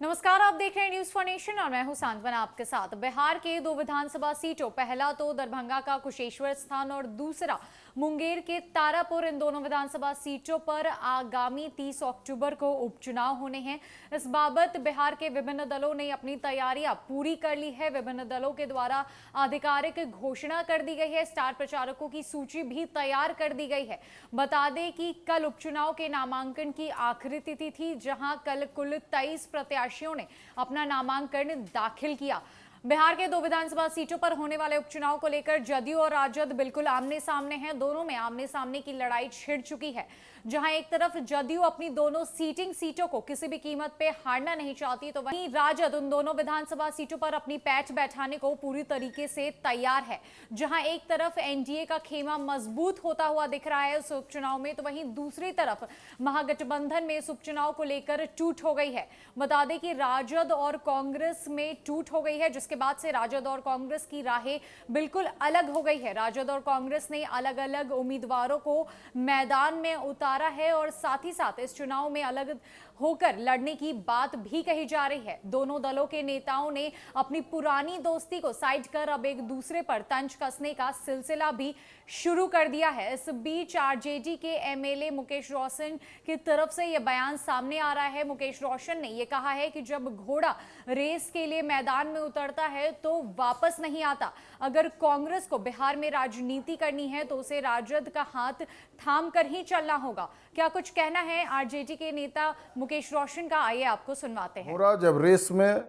नमस्कार, आप देख रहे हैं न्यूज फॉर नेशन और मैं हूं सांत्वना आपके साथ। बिहार के दो विधानसभा सीटों, पहला तो दरभंगा का कुशेश्वर स्थान और दूसरा मुंगेर के तारापुर, इन दोनों विधानसभा सीटों पर आगामी 30 अक्टूबर को उपचुनाव होने हैं। इस बाबत बिहार के विभिन्न दलों ने अपनी तैयारियां पूरी कर ली है। विभिन्न दलों के द्वारा आधिकारिक घोषणा कर दी गई है। स्टार प्रचारकों की सूची भी तैयार कर दी गई है। बता दें कि कल उपचुनाव के नामांकन की आखिरी तिथि थी, जहां कल कुल 23 प्रत्याशियों ने अपना नामांकन दाखिल किया। बिहार के दो विधानसभा सीटों पर होने वाले उपचुनाव को लेकर जदयू और राजद बिल्कुल आमने सामने हैं। दोनों में आमने सामने की लड़ाई छिड़ चुकी है। जहां एक तरफ जदयू अपनी दोनों सीटों को किसी भी कीमत पे हारना नहीं चाहती, तो वहीं राजद उन दोनों विधानसभा सीटों पर अपनी पैठ बैठाने को पूरी तरीके से तैयार है। जहां एक तरफ एनडीए का खेमा मजबूत होता हुआ दिख रहा है इस उपचुनाव में, तो वहीं दूसरी तरफ महागठबंधन में इस उपचुनाव को लेकर टूट हो गई है। बता दें कि राजद और कांग्रेस में टूट हो गई है, जिसके बाद से राजद और कांग्रेस की राहें बिल्कुल अलग हो गई है। राजद और कांग्रेस ने अलग अलग उम्मीदवारों को मैदान में उतारा है और साथ ही साथ इस चुनाव में अलग होकर लड़ने की बात भी कही जा रही है। दोनों दलों के नेताओं ने अपनी पुरानी दोस्ती को साइड कर अब एक दूसरे पर तंज कसने का सिलसिला भी शुरू कर दिया है। इस बीच आरजेडी के एमएलए मुकेश रोशन की तरफ से यह बयान सामने आ रहा है। मुकेश रोशन ने यह कहा है कि जब घोड़ा रेस के लिए मैदान में उतरता है तो वापस नहीं आता। अगर कांग्रेस को बिहार में राजनीति करनी है तो उसे राजद का हाथ थाम कर ही चलना होगा। क्या कुछ कहना है आरजेडी के नेता मुकेश रोशन का, आइए आपको सुनवाते हैं। घोड़ा जब रेस में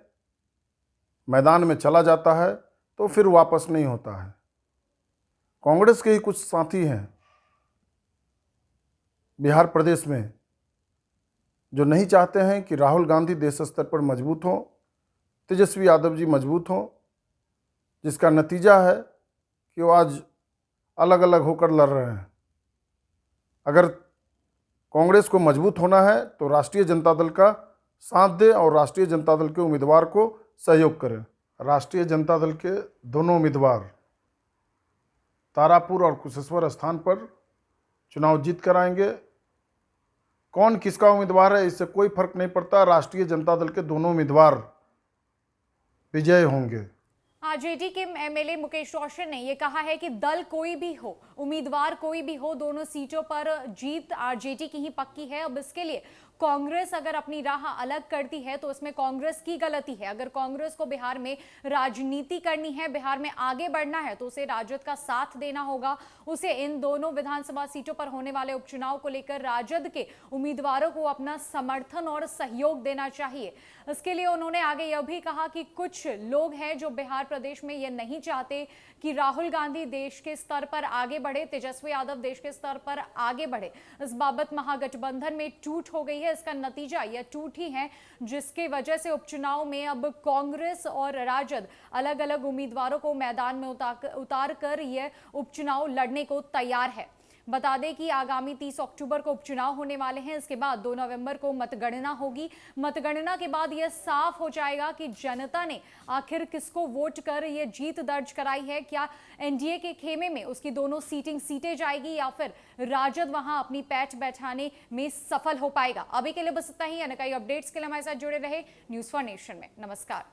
मैदान में चला जाता है तो फिर वापस नहीं होता है। कांग्रेस के ही कुछ साथी हैं बिहार प्रदेश में जो नहीं चाहते हैं कि राहुल गांधी देश स्तर पर मजबूत हों, तेजस्वी यादव जी मजबूत हों, जिसका नतीजा है कि वो आज अलग अलग होकर लड़ रहे हैं। अगर कांग्रेस को मजबूत होना है तो राष्ट्रीय जनता दल का साथ दे और राष्ट्रीय जनता दल के उम्मीदवार को सहयोग करें। राष्ट्रीय जनता दल के दोनों उम्मीदवार तारापुर और कुशेश्वर स्थान पर चुनाव जीत कर आएंगे। कौन किसका उम्मीदवार है इससे कोई फर्क नहीं पड़ता। राष्ट्रीय जनता दल के दोनों उम्मीदवार विजय होंगे। आरजेडी के एमएलए मुकेश रोशन ने यह कहा है कि दल कोई भी हो, उम्मीदवार कोई भी हो, दोनों सीटों पर जीत आरजेडी की ही पक्की है। अब इसके लिए कांग्रेस अगर अपनी राह अलग करती है तो इसमें कांग्रेस की गलती है। अगर कांग्रेस को बिहार में राजनीति करनी है, बिहार में आगे बढ़ना है, तो उसे राजद का साथ देना होगा। उसे इन दोनों विधानसभा सीटों पर होने वाले उपचुनाव को लेकर राजद के उम्मीदवारों को अपना समर्थन और सहयोग देना चाहिए। इसके लिए उन्होंने आगे यह भी कहा कि कुछ लोग हैं जो बिहार प्रदेश में यह नहीं चाहते कि राहुल गांधी देश के स्तर पर आगे बढ़े, तेजस्वी यादव देश के स्तर पर आगे बढ़े। इस बाबत महागठबंधन में टूट हो गई है। इसका नतीजा यह टूट ही है, जिसके वजह से उपचुनाव में अब कांग्रेस और राजद अलग अलग उम्मीदवारों को मैदान में उतार कर यह उपचुनाव लड़ने को तैयार है। बता दें कि आगामी 30 अक्टूबर को उपचुनाव होने वाले हैं। इसके बाद 2 नवंबर को मतगणना होगी। मतगणना के बाद यह साफ हो जाएगा कि जनता ने आखिर किसको वोट कर यह जीत दर्ज कराई है। क्या एनडीए के खेमे में उसकी दोनों सीटें जाएगी या फिर राजद वहां अपनी पैठ बैठाने में सफल हो पाएगा। अभी के लिए बस इतना ही। कई अपडेट्स के लिए हमारे साथ जुड़े रहे न्यूज फॉर नेशन में। नमस्कार।